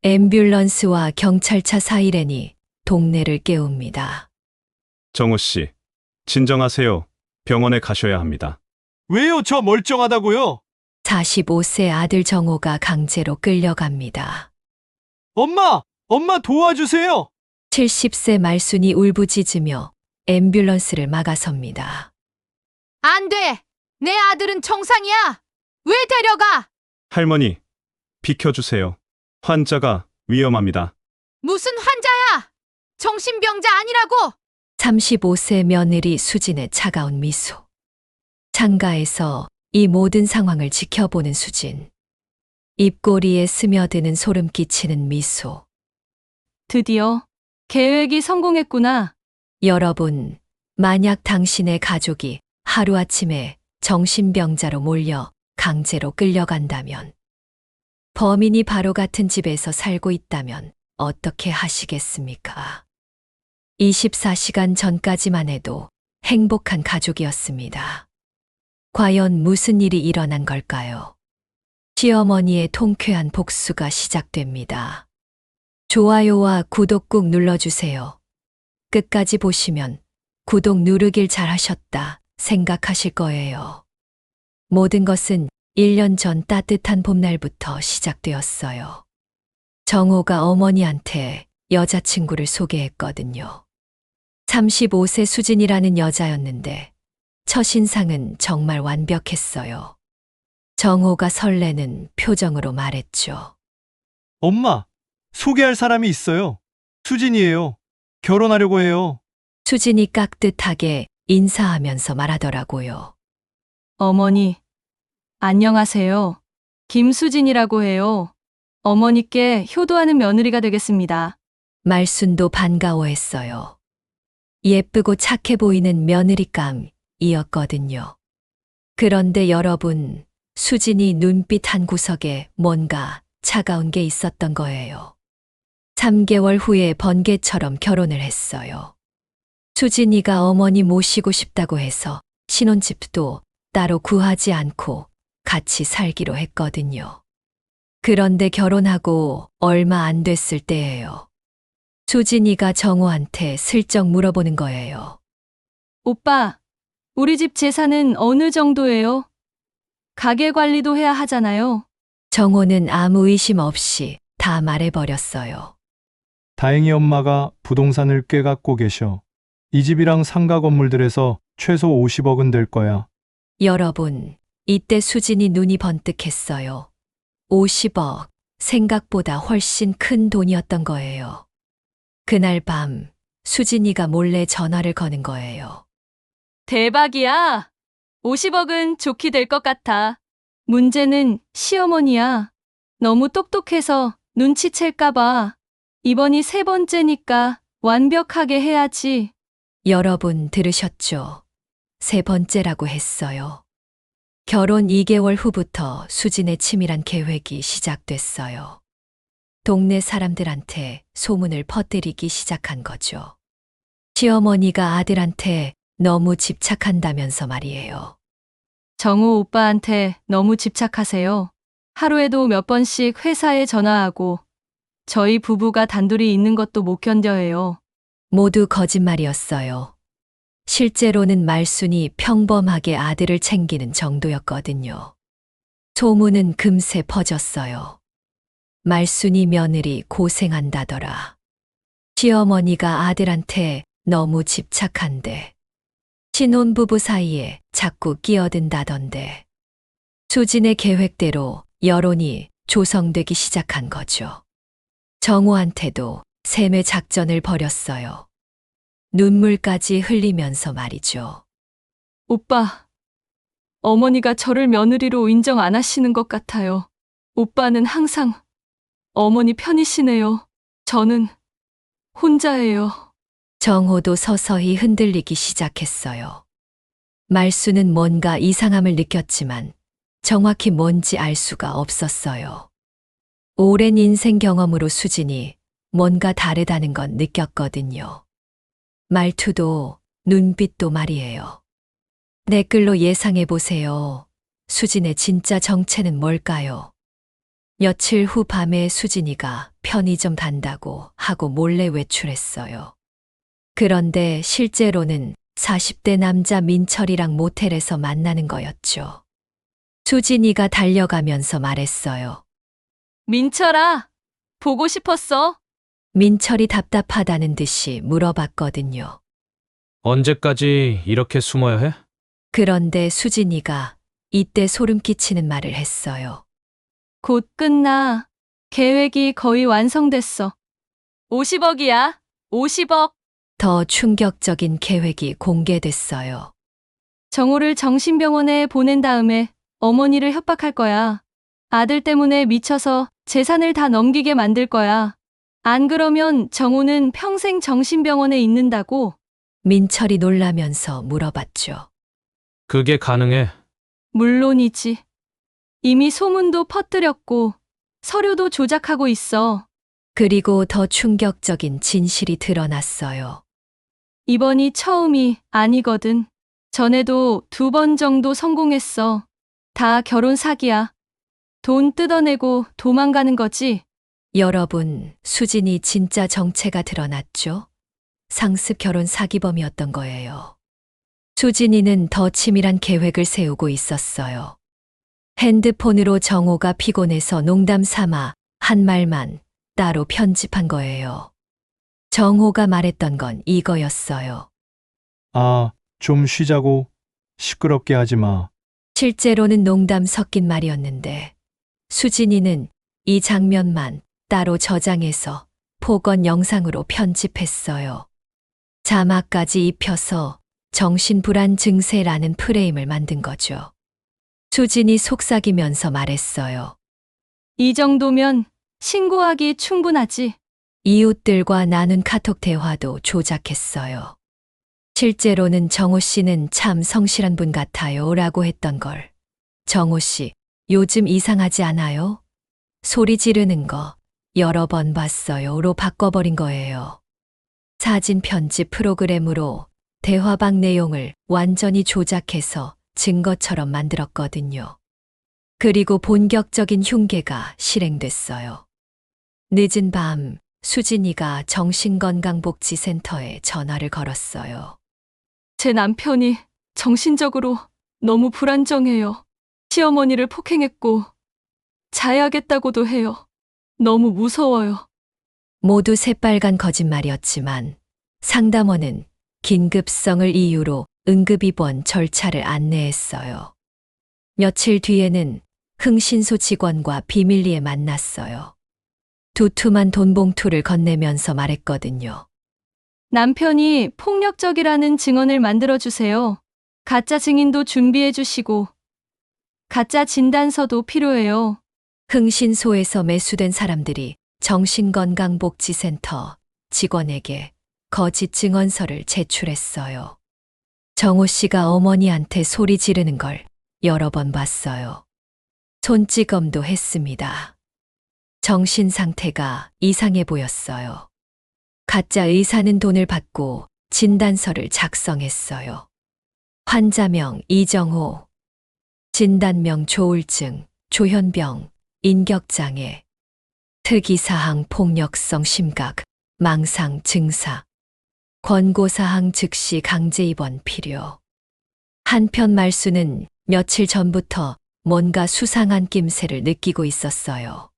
앰뷸런스와 경찰차 사이렌이 동네를 깨웁니다. 정호 씨, 진정하세요. 병원에 가셔야 합니다. 왜요? 저 멀쩡하다고요? 45세 아들 정호가 강제로 끌려갑니다. 엄마 도와주세요. 70세 말순이 울부짖으며 앰뷸런스를 막아섭니다. 안 돼! 내 아들은 정상이야! 왜 데려가? 할머니, 비켜주세요. 환자가 위험합니다. 무슨 환자야! 정신병자 아니라고! 35세 며느리 수진의 차가운 미소. 창가에서 이 모든 상황을 지켜보는 수진. 입꼬리에 스며드는 소름 끼치는 미소. 드디어 계획이 성공했구나. 여러분, 만약 당신의 가족이 하루아침에 정신병자로 몰려 강제로 끌려간다면, 범인이 바로 같은 집에서 살고 있다면 어떻게 하시겠습니까? 24시간 전까지만 해도 행복한 가족이었습니다. 과연 무슨 일이 일어난 걸까요? 시어머니의 통쾌한 복수가 시작됩니다. 좋아요와 구독 꾹 눌러주세요. 끝까지 보시면 구독 누르길 잘하셨다 생각하실 거예요. 모든 것은 1년 전 따뜻한 봄날부터 시작되었어요. 정호가 어머니한테 여자친구를 소개했거든요. 35세 수진이라는 여자였는데 첫인상은 정말 완벽했어요. 정호가 설레는 표정으로 말했죠. 엄마, 소개할 사람이 있어요. 수진이에요. 결혼하려고 해요. 수진이 깍듯하게 인사하면서 말하더라고요. 어머니, 안녕하세요. 김수진이라고 해요. 어머니께 효도하는 며느리가 되겠습니다. 말순도 반가워했어요. 예쁘고 착해 보이는 며느리감이었거든요. 그런데 여러분, 수진이 눈빛 한 구석에 뭔가 차가운 게 있었던 거예요. 3개월 후에 번개처럼 결혼을 했어요. 수진이가 어머니 모시고 싶다고 해서 신혼집도 따로 구하지 않고 같이 살기로 했거든요. 그런데 결혼하고 얼마 안 됐을 때예요. 수진이가 정호한테 슬쩍 물어보는 거예요. 오빠, 우리 집 재산은 어느 정도예요? 가게 관리도 해야 하잖아요. 정호는 아무 의심 없이 다 말해버렸어요. 다행히 엄마가 부동산을 꽤 갖고 계셔. 이 집이랑 상가 건물들에서 최소 50억은 될 거야. 여러분, 이때 수진이 눈이 번뜩했어요. 50억, 생각보다 훨씬 큰 돈이었던 거예요. 그날 밤, 수진이가 몰래 전화를 거는 거예요. 대박이야. 50억은 좋게 될 것 같아. 문제는 시어머니야. 너무 똑똑해서 눈치챌까봐. 이번이 3번째니까 완벽하게 해야지. 여러분 들으셨죠? 3번째라고 했어요. 결혼 2개월 후부터 수진의 치밀한 계획이 시작됐어요. 동네 사람들한테 소문을 퍼뜨리기 시작한 거죠. 시어머니가 아들한테 너무 집착한다면서 말이에요. 정우 오빠한테 너무 집착하세요. 하루에도 몇 번씩 회사에 전화하고 저희 부부가 단둘이 있는 것도 못 견뎌해요. 모두 거짓말이었어요. 실제로는 말순이 평범하게 아들을 챙기는 정도였거든요. 소문은 금세 퍼졌어요. 말순이 며느리 고생한다더라. 시어머니가 아들한테 너무 집착한데 신혼부부 사이에 자꾸 끼어든다던데. 수진의 계획대로 여론이 조성되기 시작한 거죠. 정호한테도 세뇌 작전을 벌였어요. 눈물까지 흘리면서 말이죠. 오빠, 어머니가 저를 며느리로 인정 안 하시는 것 같아요. 오빠는 항상 어머니 편이시네요. 저는 혼자예요. 정호도 서서히 흔들리기 시작했어요. 말수는 뭔가 이상함을 느꼈지만 정확히 뭔지 알 수가 없었어요. 오랜 인생 경험으로 수진이 뭔가 다르다는 건 느꼈거든요. 말투도 눈빛도 말이에요. 댓글로 예상해 보세요. 수진의 진짜 정체는 뭘까요? 며칠 후 밤에 수진이가 편의점 간다고 하고 몰래 외출했어요. 그런데 실제로는 40대 남자 민철이랑 모텔에서 만나는 거였죠. 수진이가 달려가면서 말했어요. 민철아, 보고 싶었어. 민철이 답답하다는 듯이 물어봤거든요. 언제까지 이렇게 숨어야 해? 그런데 수진이가 이때 소름 끼치는 말을 했어요. 곧 끝나. 계획이 거의 완성됐어. 50억이야. 50억. 더 충격적인 계획이 공개됐어요. 정호를 정신병원에 보낸 다음에 어머니를 협박할 거야. 아들 때문에 미쳐서 재산을 다 넘기게 만들 거야. 안 그러면 정호는 평생 정신병원에 있는다고. 민철이 놀라면서 물어봤죠. 그게 가능해. 물론이지. 이미 소문도 퍼뜨렸고 서류도 조작하고 있어. 그리고 더 충격적인 진실이 드러났어요. 이번이 처음이 아니거든. 전에도 2번 정도 성공했어. 다 결혼 사기야. 돈 뜯어내고 도망가는 거지. 여러분, 수진이 진짜 정체가 드러났죠? 상습 결혼 사기범이었던 거예요. 수진이는 더 치밀한 계획을 세우고 있었어요. 핸드폰으로 정호가 피곤해서 농담 삼아 한 말만 따로 편집한 거예요. 정호가 말했던 건 이거였어요. 아, 좀 쉬자고. 시끄럽게 하지 마. 실제로는 농담 섞인 말이었는데 수진이는 이 장면만 따로 저장해서 폭언 영상으로 편집했어요. 자막까지 입혀서 정신불안 증세라는 프레임을 만든 거죠. 수진이 속삭이면서 말했어요. 이 정도면 신고하기 충분하지. 이웃들과 나눈 카톡 대화도 조작했어요. 실제로는 정호 씨는 참 성실한 분 같아요 라고 했던 걸. 정호 씨, 요즘 이상하지 않아요? 소리 지르는 거 여러 번 봤어요로 바꿔버린 거예요. 사진 편집 프로그램으로 대화방 내용을 완전히 조작해서 증거처럼 만들었거든요. 그리고 본격적인 흉계가 실행됐어요. 늦은 밤 수진이가 정신건강복지센터에 전화를 걸었어요. 제 남편이 정신적으로 너무 불안정해요. 시어머니를 폭행했고 자해하겠다고도 해요. 너무 무서워요. 모두 새빨간 거짓말이었지만 상담원은 긴급성을 이유로 응급입원 절차를 안내했어요. 며칠 뒤에는 흥신소 직원과 비밀리에 만났어요. 두툼한 돈 봉투를 건네면서 말했거든요. 남편이 폭력적이라는 증언을 만들어주세요. 가짜 증인도 준비해주시고 가짜 진단서도 필요해요. 흥신소에서 매수된 사람들이 정신건강복지센터 직원에게 거짓 증언서를 제출했어요. 정호 씨가 어머니한테 소리 지르는 걸 여러 번 봤어요. 손찌검도 했습니다. 정신 상태가 이상해 보였어요. 가짜 의사는 돈을 받고 진단서를 작성했어요. 환자명 이정호, 진단명 조울증, 조현병, 인격장애, 특이사항 폭력성 심각, 망상 증사, 권고사항 즉시 강제 입원 필요. 한편 말수는 며칠 전부터 뭔가 수상한 낌새를 느끼고 있었어요.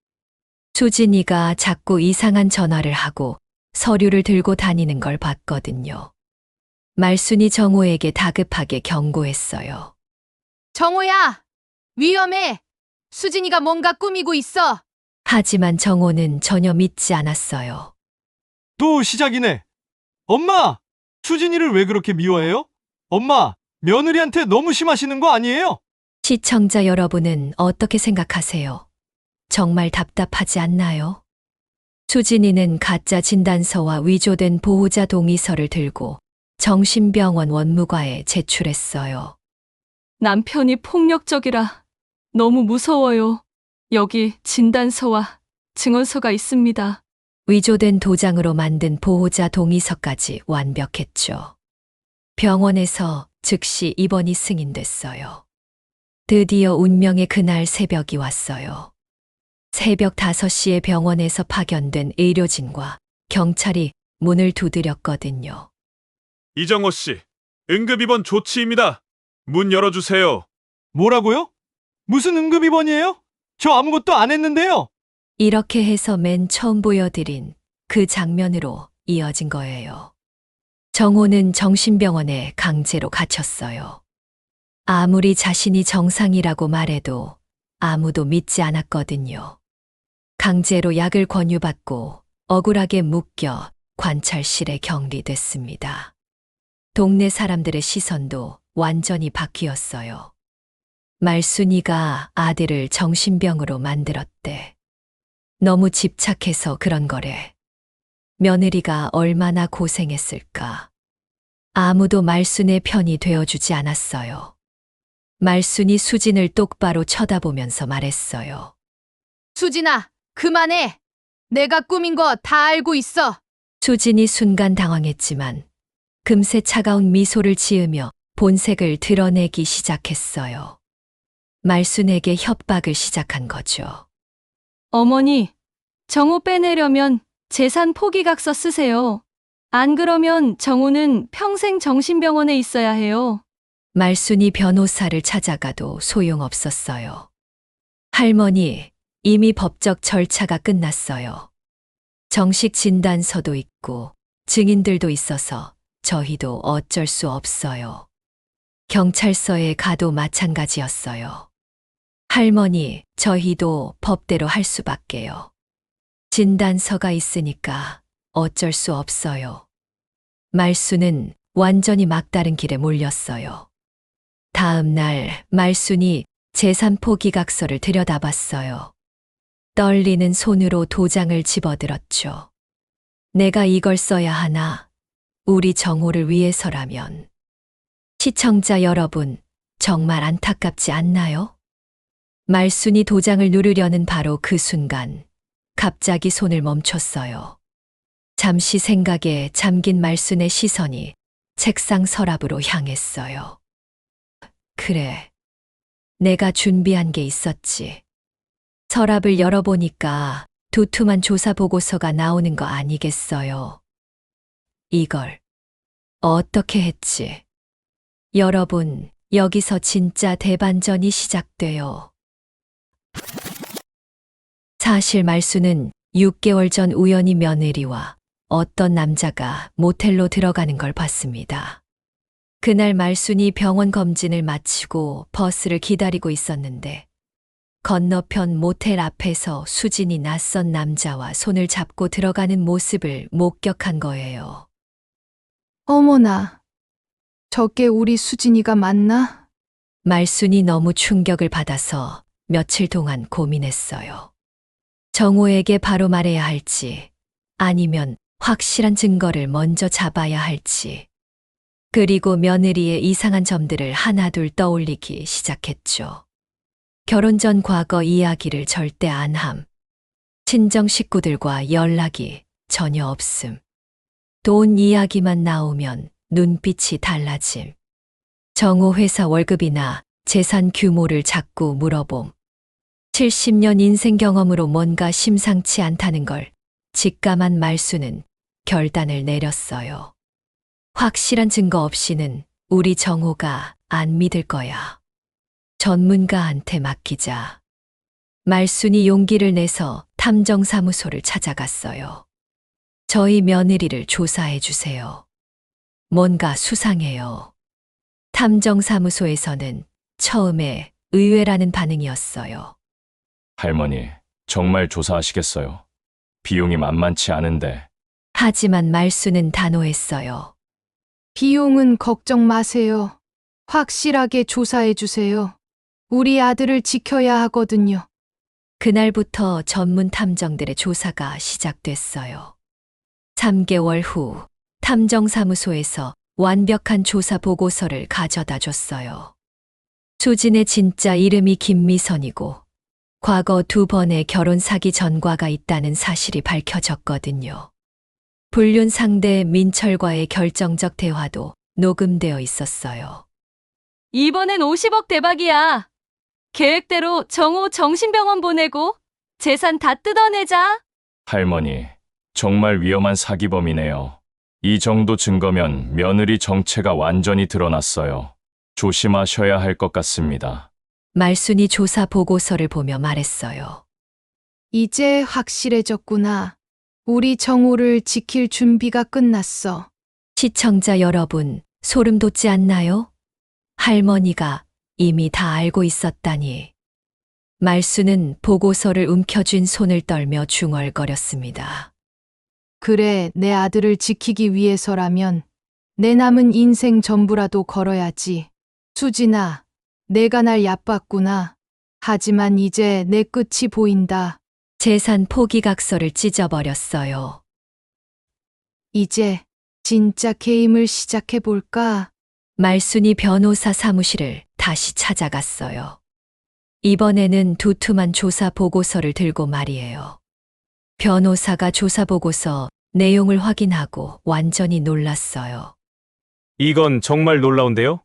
수진이가 자꾸 이상한 전화를 하고 서류를 들고 다니는 걸 봤거든요. 말순이 정호에게 다급하게 경고했어요. 정호야, 위험해. 수진이가 뭔가 꾸미고 있어. 하지만 정호는 전혀 믿지 않았어요. 또 시작이네. 엄마! 수진이를 왜 그렇게 미워해요? 엄마, 며느리한테 너무 심하시는 거 아니에요? 시청자 여러분은 어떻게 생각하세요? 정말 답답하지 않나요? 수진이는 가짜 진단서와 위조된 보호자 동의서를 들고 정신병원 원무과에 제출했어요. 남편이 폭력적이라 너무 무서워요. 여기 진단서와 증언서가 있습니다. 위조된 도장으로 만든 보호자 동의서까지 완벽했죠. 병원에서 즉시 입원이 승인됐어요. 드디어 운명의 그날 새벽이 왔어요. 새벽 5시에 병원에서 파견된 의료진과 경찰이 문을 두드렸거든요. 이정호 씨, 응급입원 조치입니다. 문 열어주세요. 뭐라고요? 무슨 응급입원이에요? 저 아무것도 안 했는데요. 이렇게 해서 맨 처음 보여드린 그 장면으로 이어진 거예요. 정호는 정신병원에 강제로 갇혔어요. 아무리 자신이 정상이라고 말해도 아무도 믿지 않았거든요. 강제로 약을 권유받고 억울하게 묶여 관찰실에 격리됐습니다. 동네 사람들의 시선도 완전히 바뀌었어요. 말순이가 아들을 정신병으로 만들었대. 너무 집착해서 그런 거래. 며느리가 얼마나 고생했을까. 아무도 말순의 편이 되어주지 않았어요. 말순이 수진을 똑바로 쳐다보면서 말했어요. 수진아, 그만해. 내가 꾸민 거 다 알고 있어. 수진이 순간 당황했지만 금세 차가운 미소를 지으며 본색을 드러내기 시작했어요. 말순에게 협박을 시작한 거죠. 어머니, 정호 빼내려면 재산 포기각서 쓰세요. 안 그러면 정호는 평생 정신병원에 있어야 해요. 말순이 변호사를 찾아가도 소용없었어요. 할머니, 이미 법적 절차가 끝났어요. 정식 진단서도 있고 증인들도 있어서 저희도 어쩔 수 없어요. 경찰서에 가도 마찬가지였어요. 할머니, 저희도 법대로 할 수밖에요. 진단서가 있으니까 어쩔 수 없어요. 말순은 완전히 막다른 길에 몰렸어요. 다음 날 말순이 재산 포기각서를 들여다봤어요. 떨리는 손으로 도장을 집어들었죠. 내가 이걸 써야 하나? 우리 정호를 위해서라면. 시청자 여러분, 정말 안타깝지 않나요? 말순이 도장을 누르려는 바로 그 순간, 갑자기 손을 멈췄어요. 잠시 생각에 잠긴 말순의 시선이 책상 서랍으로 향했어요. 그래, 내가 준비한 게 있었지. 서랍을 열어보니까 두툼한 조사 보고서가 나오는 거 아니겠어요? 이걸 어떻게 했지? 여러분, 여기서 진짜 대반전이 시작돼요. 사실 말순은 6개월 전 우연히 며느리와 어떤 남자가 모텔로 들어가는 걸 봤습니다. 그날 말순이 병원 검진을 마치고 버스를 기다리고 있었는데 건너편 모텔 앞에서 수진이 낯선 남자와 손을 잡고 들어가는 모습을 목격한 거예요. 어머나, 저게 우리 수진이가 맞나? 말순이 너무 충격을 받아서 며칠 동안 고민했어요. 정호에게 바로 말해야 할지, 아니면 확실한 증거를 먼저 잡아야 할지. 그리고 며느리의 이상한 점들을 하나둘 떠올리기 시작했죠. 결혼 전 과거 이야기를 절대 안 함. 친정 식구들과 연락이 전혀 없음. 돈 이야기만 나오면 눈빛이 달라짐. 정호 회사 월급이나 재산 규모를 자꾸 물어봄. 70년 인생 경험으로 뭔가 심상치 않다는 걸 직감한 말순은 결단을 내렸어요. 확실한 증거 없이는 우리 정호가 안 믿을 거야. 전문가한테 맡기자. 말순이 용기를 내서 탐정사무소를 찾아갔어요. 저희 며느리를 조사해 주세요. 뭔가 수상해요. 탐정사무소에서는 처음에 의외라는 반응이었어요. 할머니, 정말 조사하시겠어요? 비용이 만만치 않은데. 하지만 말순은 단호했어요. 비용은 걱정 마세요. 확실하게 조사해 주세요. 우리 아들을 지켜야 하거든요. 그날부터 전문 탐정들의 조사가 시작됐어요. 3개월 후 탐정사무소에서 완벽한 조사 보고서를 가져다 줬어요. 수진의 진짜 이름이 김미선이고 과거 2번의 결혼 사기 전과가 있다는 사실이 밝혀졌거든요. 불륜 상대 민철과의 결정적 대화도 녹음되어 있었어요. 이번엔 50억 대박이야. 계획대로 정호 정신병원 보내고 재산 다 뜯어내자. 할머니, 정말 위험한 사기범이네요. 이 정도 증거면 며느리 정체가 완전히 드러났어요. 조심하셔야 할 것 같습니다. 말순이 조사 보고서를 보며 말했어요. 이제 확실해졌구나. 우리 정호를 지킬 준비가 끝났어. 시청자 여러분, 소름 돋지 않나요? 할머니가 이미 다 알고 있었다니. 말순은 보고서를 움켜쥔 손을 떨며 중얼거렸습니다. 그래, 내 아들을 지키기 위해서라면 내 남은 인생 전부라도 걸어야지. 수진아, 내가 날 얕봤구나. 하지만 이제 내 끝이 보인다. 재산 포기각서를 찢어버렸어요. 이제 진짜 게임을 시작해볼까? 말순이 변호사 사무실을 다시 찾아갔어요. 이번에는 두툼한 조사 보고서를 들고 말이에요. 변호사가 조사 보고서 내용을 확인하고 완전히 놀랐어요. 이건 정말 놀라운데요?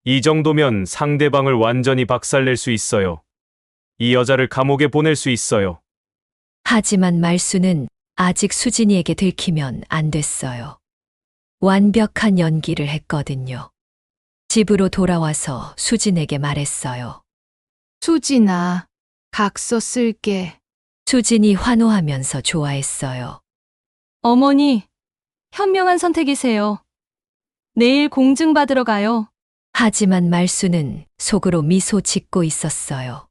이 정도면 상대방을 완전히 박살낼 수 있어요. 이 여자를 감옥에 보낼 수 있어요. 하지만 말순은 아직 수진이에게 들키면 안 됐어요. 완벽한 연기를 했거든요. 집으로 돌아와서 수진에게 말했어요. 수진아, 각서 쓸게. 수진이 환호하면서 좋아했어요. 어머니, 현명한 선택이세요. 내일 공증받으러 가요. 하지만 말순은 속으로 미소 짓고 있었어요.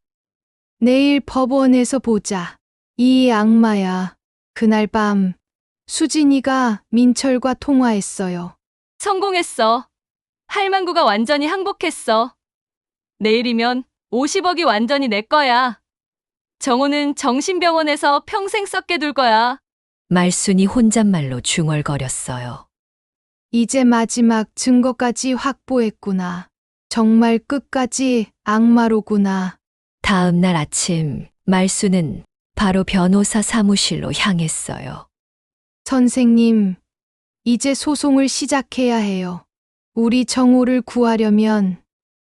내일 법원에서 보자. 이 악마야. 그날 밤 수진이가 민철과 통화했어요. 성공했어. 할망구가 완전히 항복했어. 내일이면 50억이 완전히 내 거야. 정호는 정신병원에서 평생 썩게 둘 거야. 말순이 혼잣말로 중얼거렸어요. 이제 마지막 증거까지 확보했구나. 정말 끝까지 악마로구나. 다음 날 아침, 말순은 바로 변호사 사무실로 향했어요. 선생님, 이제 소송을 시작해야 해요. 우리 정호를 구하려면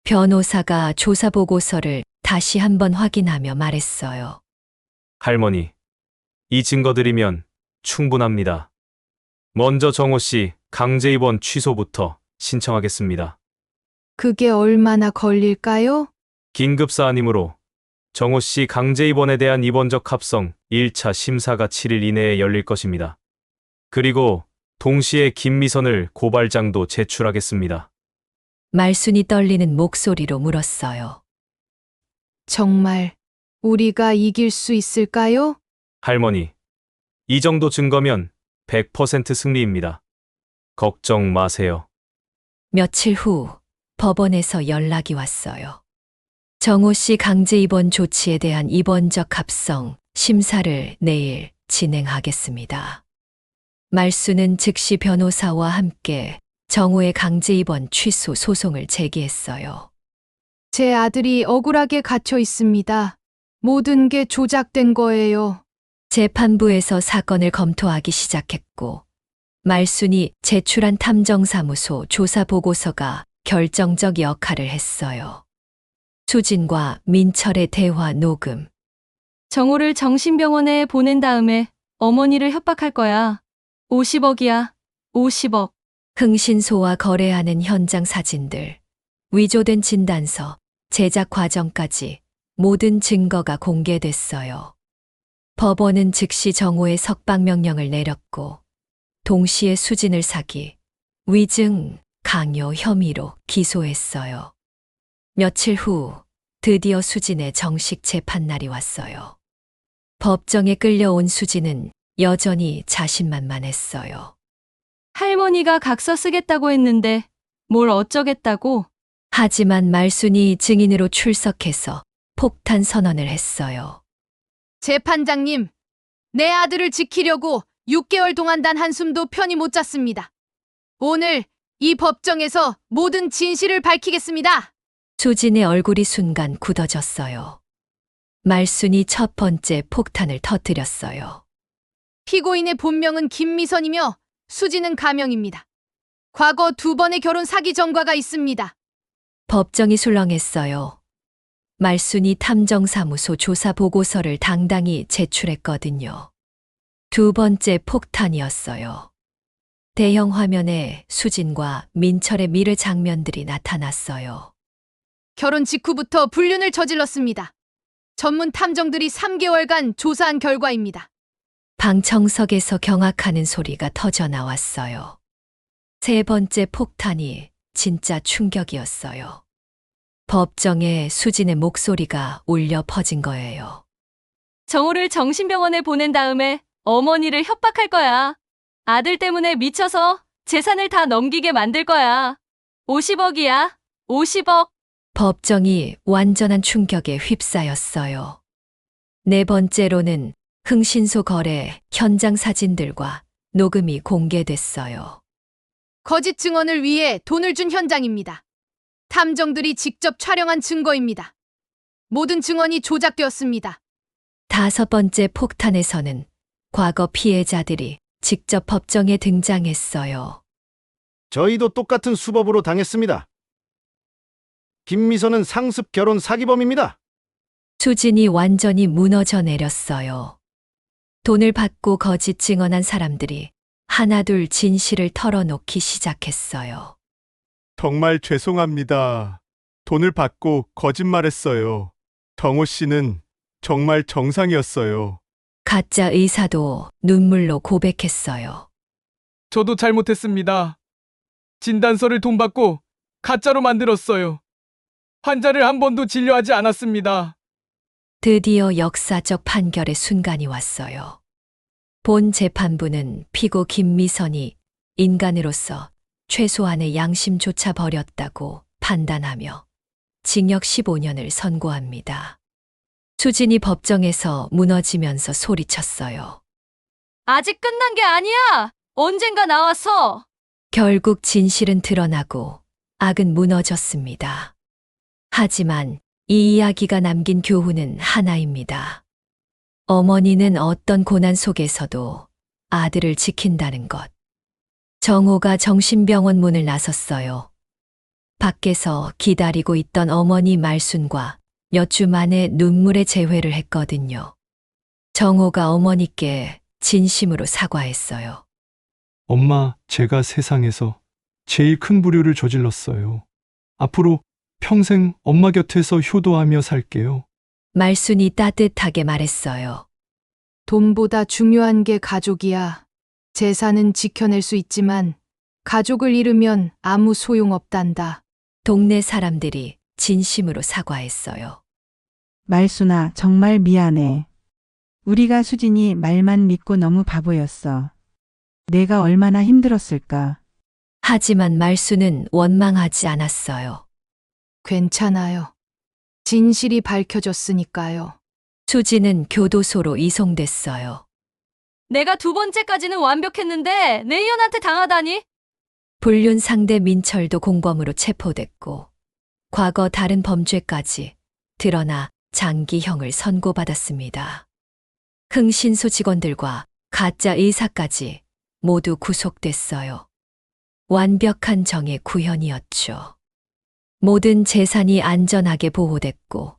변호사가 조사 보고서를 다시 한번 확인하며 말했어요. 할머니, 이 증거들이면 충분합니다. 먼저 정호 씨 강제 입원 취소부터 신청하겠습니다. 그게 얼마나 걸릴까요? 긴급 사안이므로 정호 씨 강제 입원에 대한 입원적 합성 1차 심사가 7일 이내에 열릴 것입니다. 그리고 동시에 김미선을 고발장도 제출하겠습니다. 말순이 떨리는 목소리로 물었어요. 정말 우리가 이길 수 있을까요? 할머니, 이 정도 증거면 100% 승리입니다. 걱정 마세요. 며칠 후 법원에서 연락이 왔어요. 정호 씨 강제 입원 조치에 대한 입원적 합성 심사를 내일 진행하겠습니다. 말순은 즉시 변호사와 함께 정호의 강제 입원 취소 소송을 제기했어요. 제 아들이 억울하게 갇혀 있습니다. 모든 게 조작된 거예요. 재판부에서 사건을 검토하기 시작했고, 말순이 제출한 탐정사무소 조사 보고서가 결정적 역할을 했어요. 수진과 민철의 대화 녹음. 정호를 정신병원에 보낸 다음에 어머니를 협박할 거야. 50억이야. 50억. 흥신소와 거래하는 현장 사진들, 위조된 진단서, 제작 과정까지 모든 증거가 공개됐어요. 법원은 즉시 정호의 석방 명령을 내렸고, 동시에 수진을 사기, 위증, 강요 혐의로 기소했어요. 며칠 후 드디어 수진의 정식 재판날이 왔어요. 법정에 끌려온 수진은 여전히 자신만만했어요. 할머니가 각서 쓰겠다고 했는데 뭘 어쩌겠다고. 하지만 말순이 증인으로 출석해서 폭탄 선언을 했어요. 재판장님, 내 아들을 지키려고 6개월 동안 단 한숨도 편히 못 잤습니다. 오늘 이 법정에서 모든 진실을 밝히겠습니다. 수진의 얼굴이 순간 굳어졌어요. 말순이 첫 번째 폭탄을 터뜨렸어요. 피고인의 본명은 김미선이며 수지는 가명입니다. 과거 2번의 결혼 사기 전과가 있습니다. 법정이 술렁했어요. 말순이 탐정사무소 조사 보고서를 당당히 제출했거든요. 두 번째 폭탄이었어요. 대형 화면에 수진과 민철의 미르 장면들이 나타났어요. 결혼 직후부터 불륜을 저질렀습니다. 전문 탐정들이 3개월간 조사한 결과입니다. 방청석에서 경악하는 소리가 터져 나왔어요. 세 번째 폭탄이 진짜 충격이었어요. 법정에 수진의 목소리가 울려 퍼진 거예요. 정호를 정신병원에 보낸 다음에 어머니를 협박할 거야. 아들 때문에 미쳐서 재산을 다 넘기게 만들 거야. 50억이야. 50억. 법정이 완전한 충격에 휩싸였어요. 네 번째로는 흥신소 거래 현장 사진들과 녹음이 공개됐어요. 거짓 증언을 위해 돈을 준 현장입니다. 탐정들이 직접 촬영한 증거입니다. 모든 증언이 조작되었습니다. 다섯 번째 폭탄에서는 과거 피해자들이 직접 법정에 등장했어요. 저희도 똑같은 수법으로 당했습니다. 김미선은 상습 결혼 사기범입니다. 수진이 완전히 무너져 내렸어요. 돈을 받고 거짓 증언한 사람들이 하나둘 진실을 털어놓기 시작했어요. 정말 죄송합니다. 돈을 받고 거짓말했어요. 정호 씨는 정말 정상이었어요. 가짜 의사도 눈물로 고백했어요. 저도 잘못했습니다. 진단서를 돈 받고 가짜로 만들었어요. 환자를 한 번도 진료하지 않았습니다. 드디어 역사적 판결의 순간이 왔어요. 본 재판부는 피고 김미선이 인간으로서 최소한의 양심조차 버렸다고 판단하며 징역 15년을 선고합니다. 수진이 법정에서 무너지면서 소리쳤어요. 아직 끝난 게 아니야. 언젠가 나와서. 결국 진실은 드러나고 악은 무너졌습니다. 하지만 이 이야기가 남긴 교훈은 하나입니다. 어머니는 어떤 고난 속에서도 아들을 지킨다는 것. 정호가 정신병원 문을 나섰어요. 밖에서 기다리고 있던 어머니 말순과 몇 주 만에 눈물의 재회를 했거든요. 정호가 어머니께 진심으로 사과했어요. 엄마, 제가 세상에서 제일 큰 불효를 저질렀어요. 앞으로 평생 엄마 곁에서 효도하며 살게요. 말순이 따뜻하게 말했어요. 돈보다 중요한 게 가족이야. 재산은 지켜낼 수 있지만 가족을 잃으면 아무 소용없단다. 동네 사람들이 진심으로 사과했어요. 말순아, 정말 미안해. 우리가 수진이 말만 믿고 너무 바보였어. 내가 얼마나 힘들었을까. 하지만 말순은 원망하지 않았어요. 괜찮아요. 진실이 밝혀졌으니까요. 수지는 교도소로 이송됐어요. 내가 두 번째까지는 완벽했는데 내 년한테 당하다니. 불륜 상대 민철도 공범으로 체포됐고 과거 다른 범죄까지 드러나 장기형을 선고받았습니다. 흥신소 직원들과 가짜 의사까지 모두 구속됐어요. 완벽한 정의 구현이었죠. 모든 재산이 안전하게 보호됐고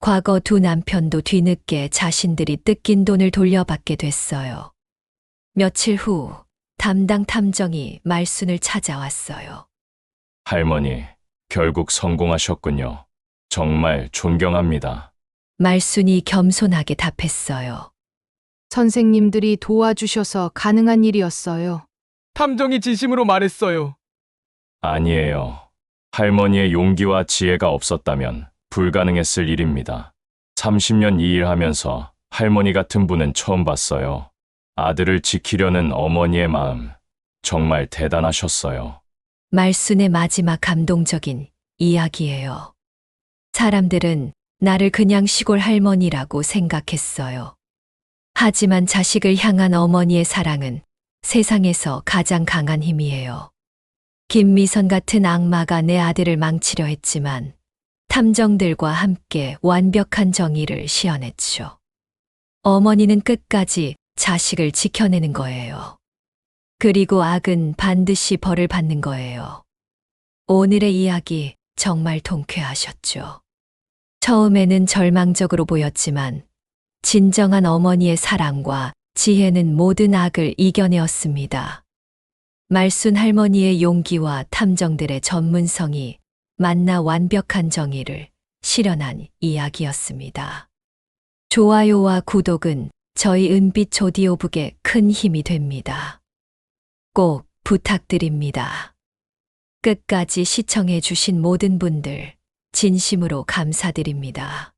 과거 두 남편도 뒤늦게 자신들이 뜯긴 돈을 돌려받게 됐어요. 며칠 후 담당 탐정이 말순을 찾아왔어요. 할머니, 결국 성공하셨군요. 정말 존경합니다. 말순이 겸손하게 답했어요. 선생님들이 도와주셔서 가능한 일이었어요. 탐정이 진심으로 말했어요. 아니에요. 할머니의 용기와 지혜가 없었다면 불가능했을 일입니다. 30년 이 일 하면서 할머니 같은 분은 처음 봤어요. 아들을 지키려는 어머니의 마음, 정말 대단하셨어요. 말순의 마지막 감동적인 이야기예요. 사람들은 나를 그냥 시골 할머니라고 생각했어요. 하지만 자식을 향한 어머니의 사랑은 세상에서 가장 강한 힘이에요. 김미선 같은 악마가 내 아들을 망치려 했지만 탐정들과 함께 완벽한 정의를 시현했죠. 어머니는 끝까지 자식을 지켜내는 거예요. 그리고 악은 반드시 벌을 받는 거예요. 오늘의 이야기 정말 통쾌하셨죠? 처음에는 절망적으로 보였지만 진정한 어머니의 사랑과 지혜는 모든 악을 이겨내었습니다. 말순 할머니의 용기와 탐정들의 전문성이 만나 완벽한 정의를 실현한 이야기였습니다. 좋아요와 구독은 저희 은빛 오디오북에 큰 힘이 됩니다. 꼭 부탁드립니다. 끝까지 시청해 주신 모든 분들 진심으로 감사드립니다.